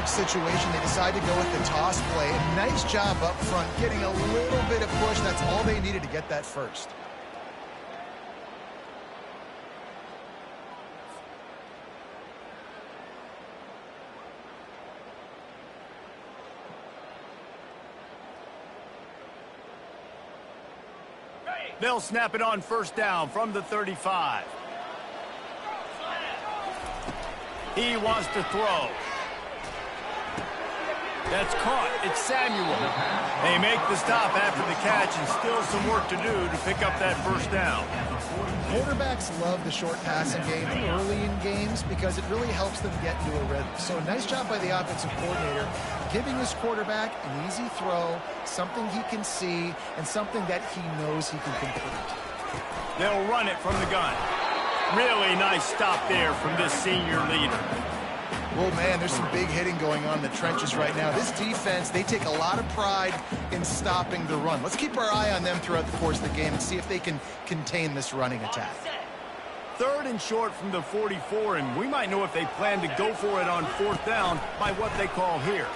yardage situation, they decide to go with the toss play. And nice job up front, getting a little bit of push. That's all they needed to get that first. They'll snap it on first down from the 35. He wants to throw. That's caught. It's Samuel. They make the stop after the catch, and still some work to do to pick up that first down. Quarterbacks love the short passing game early in games because it really helps them get into a rhythm. So a nice job by the offensive coordinator, giving his quarterback an easy throw, something he can see, and something that he knows he can complete. They'll run it from the gun. Really nice stop there from this senior leader. Well, man, there's some big hitting going on in the trenches right now. This defense, they take a lot of pride in stopping the run. Let's keep our eye on them throughout the course of the game and see if they can contain this running attack. 3rd and short from the 44, and we might know if they plan to go for it on 4th down by what they call here.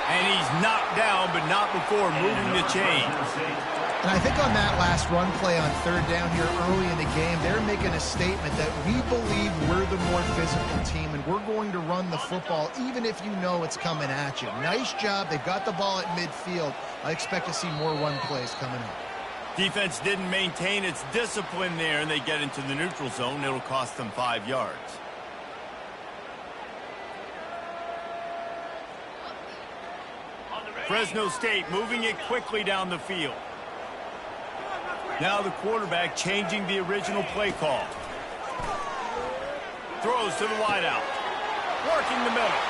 And he's knocked down, but not before moving the chains. And I think on that last run play on 3rd down here early in the game, they're making a statement that we believe we're the more physical team and we're going to run the football even if you know it's coming at you. Nice job. They've got the ball at midfield. I expect to see more run plays coming up. Defense didn't maintain its discipline there, and they get into the neutral zone. It'll cost them 5 yards. Fresno State moving it quickly down the field. Now the quarterback changing the original play call. Throws to the wideout. Working the middle.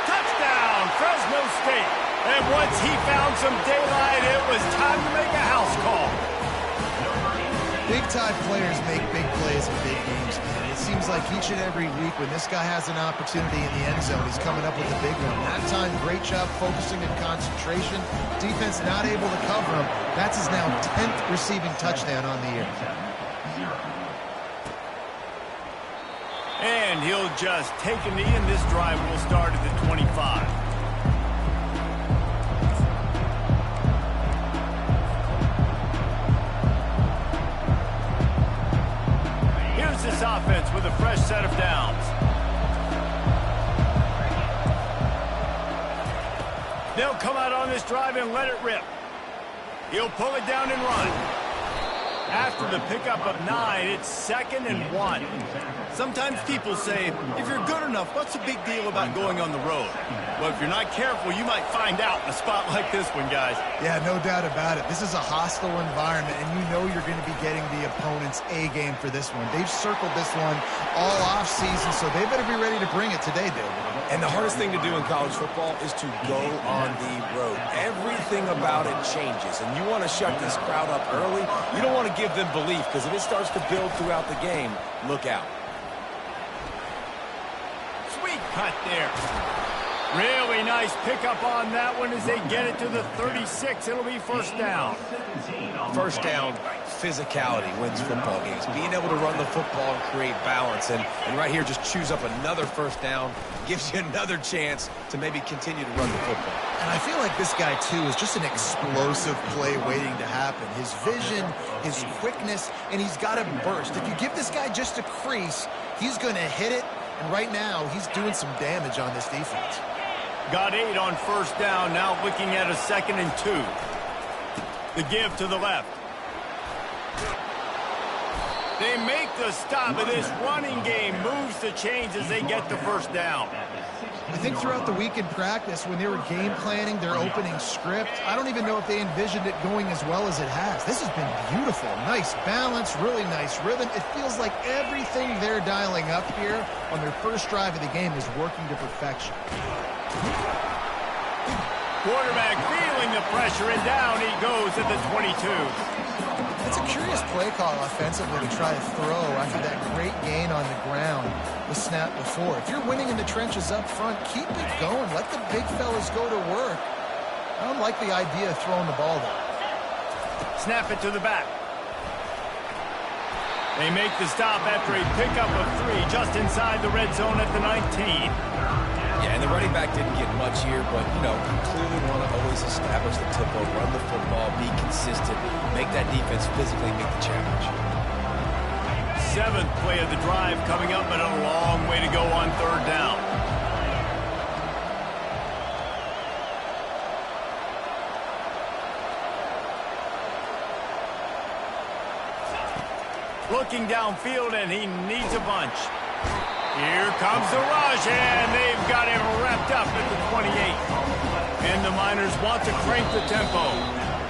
Touchdown, Fresno State. And once he found some daylight, it was time to make a house call. Big-time players make big plays in big games, man. It seems like each and every week when this guy has an opportunity in the end zone, he's coming up with a big one. That time, great job focusing and concentration. Defense not able to cover him. That's his now 10th receiving touchdown on the year. And he'll just take a knee, and this drive will start at the 25. This offense with a fresh set of downs. They'll come out on this drive and let it rip. He'll pull it down and run. After the pickup of 9, it's 2nd and 1. Sometimes people say, if you're good enough, what's the big deal about going on the road? Well, if you're not careful, you might find out in a spot like this one, guys. Yeah, no doubt about it. This is a hostile environment, and you know you're going to be getting the opponent's A game for this one. They've circled this one all off season, so they better be ready to bring it today, Bill. And the hardest thing to do in college football is to go on the road. Everything about it changes, and you want to shut this crowd up early. You don't want to give them belief, because if it starts to build throughout the game, look out. Sweet cut there. Really nice pickup on that one as they get it to the 36. It'll be first down. First down, physicality wins football games. Being able to run the football and create balance. And right here, just choose up another first down. Gives you another chance to maybe continue to run the football. And I feel like this guy, too, is just an explosive play waiting to happen. His vision, his quickness, and he's got a burst. If you give this guy just a crease, he's going to hit it. And right now, he's doing some damage on this defense. Got 8 on first down, now looking at a 2nd and 2. The give to the left. They make the stop, and this running game moves the chains as they get the first down. I think throughout the week in practice, when they were game planning their opening script, I don't even know if they envisioned it going as well as it has. This has been beautiful. Nice balance, really nice rhythm. It feels like everything they're dialing up here on their first drive of the game is working to perfection. Quarterback feeling the pressure, and down he goes at the 22. It's a curious play call offensively to try to throw after that great gain on the ground the snap before. If you're winning in the trenches up front, keep it going. Let the big fellas go to work. I don't like the idea of throwing the ball there. Snap it to the back. They make the stop after a pickup of 3 just inside the red zone at the 19. Yeah, and the running back didn't get much here, but, you know, you clearly want to always establish the tempo, run the football, be consistent, make that defense physically meet the challenge. 7th play of the drive coming up, but a long way to go on 3rd down. Looking downfield, and he needs a bunch. Here comes the rush, and they've got him wrapped up at the 28. And the Miners want to crank the tempo.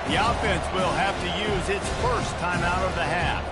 The offense will have to use its first timeout of the half.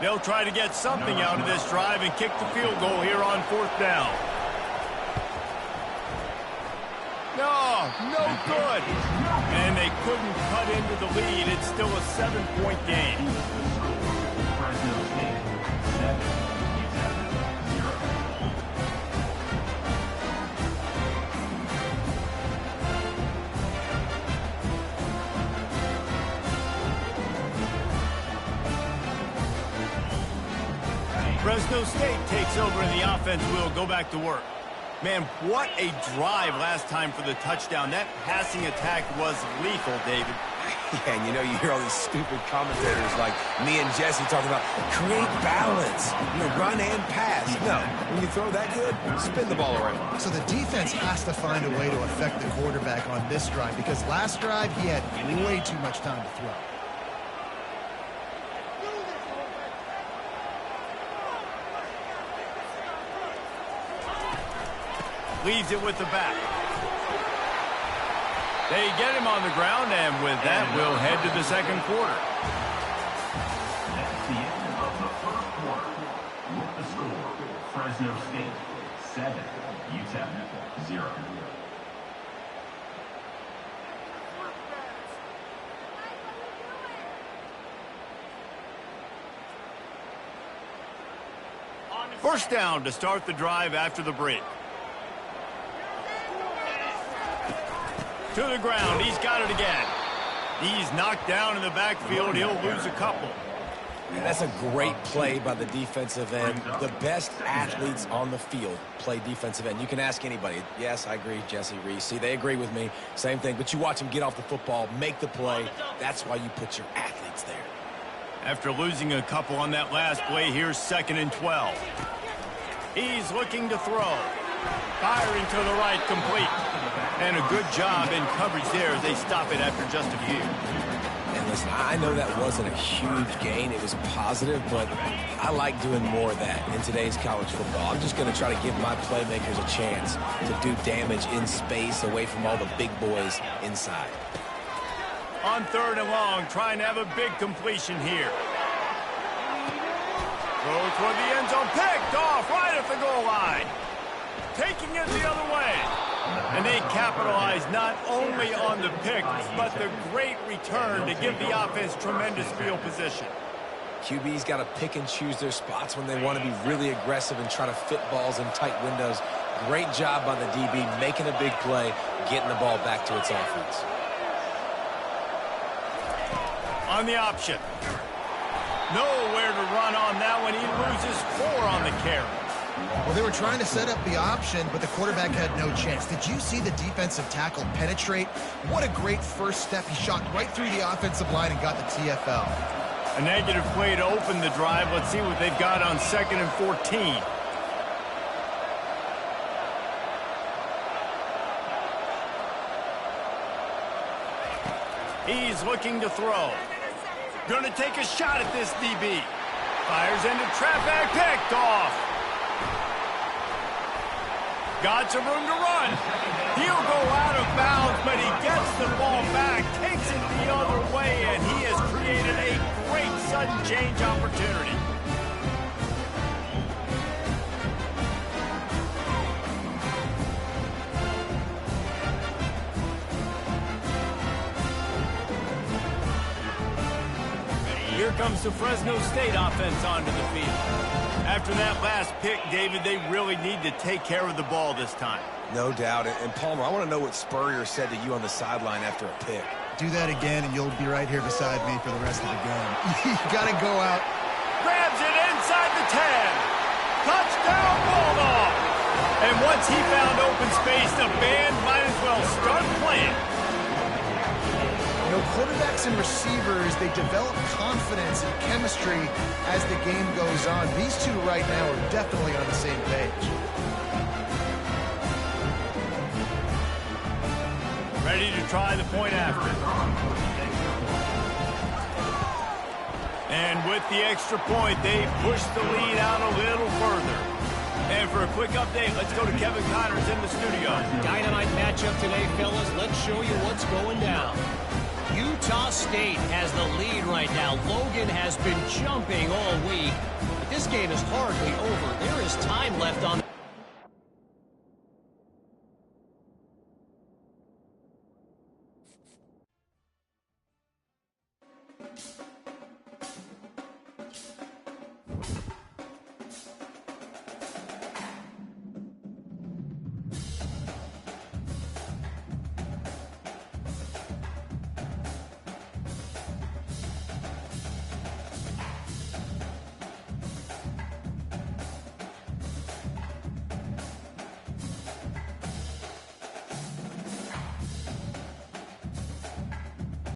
They'll try to get something out of this drive and kick the field goal here on 4th down. No good. And they couldn't cut into the lead. It's still a 7-point game. Fresno State takes over and the offense will go back to work. Man, what a drive last time for the touchdown. That passing attack was lethal, David. Yeah, and you know, you hear all these stupid commentators like me and Jesse talking about create balance, you know, run and pass. No, when you throw that good, spin the ball around. So the defense has to find a way to affect the quarterback on this drive because last drive he had way too much time to throw. Leaves it with the back. They get him on the ground, and with that, we'll head to the 2nd quarter. That's the end of the 1st quarter. With the score, Fresno State 7, UTEP 0. First down to start the drive after the break. To the ground. He's got it again. He's knocked down in the backfield. He'll lose a couple. That's a great play by the defensive end. The best athletes on the field play defensive end. You can ask anybody. Yes, I agree, Jesse, Reese. See, they agree with me. Same thing. But you watch them get off the football, make the play. That's why you put your athletes there. After losing a couple on that last play, here's 2nd and 12. He's looking to throw. Firing to the right, complete. And a good job in coverage there as they stop it after just a few. And listen, I know that wasn't a huge gain. It was positive, but I like doing more of that in today's college football. I'm just going to try to give my playmakers a chance to do damage in space away from all the big boys inside. On 3rd and long, trying to have a big completion here. Throw toward the end zone, picked off right at the goal line. Taking it the other way. And they capitalize not only on the pick, but the great return to give the offense tremendous field position. QB's got to pick and choose their spots when they want to be really aggressive and try to fit balls in tight windows. Great job by the DB making a big play, getting the ball back to its offense. On the option. Nowhere to run on that one. He loses 4 on the carry. Well, they were trying to set up the option, but the quarterback had no chance. Did you see the defensive tackle penetrate? What a great first step. He shot right through the offensive line and got the TFL. A negative play to open the drive. Let's see what they've got on 2nd and 14. He's looking to throw. Gonna take a shot at this DB. Fires into trap back, picked off. Got some room to run. He'll go out of bounds, but he gets the ball back, takes it the other way, and he has created a great sudden change opportunity. Here comes the Fresno State offense onto the field. After that last pick, David, they really need to take care of the ball this time. No doubt. And Palmer, I want to know what Spurrier said to you on the sideline after a pick. Do that again, and you'll be right here beside me for the rest of the game. You got to go out. Grabs it inside the 10. Touchdown, Bulldog. And once he found open space, the band might as well start playing. You know, quarterbacks and receivers, they develop confidence and chemistry as the game goes on. These two right now are definitely on the same page. Ready to try the point after. And with the extra point, they push the lead out a little further. And for a quick update, let's go to Kevin Connors in the studio. Dynamite matchup today, fellas. Let's show you what's going down. Utah State has the lead right now. Logan has been jumping all week. But this game is hardly over. There is time left on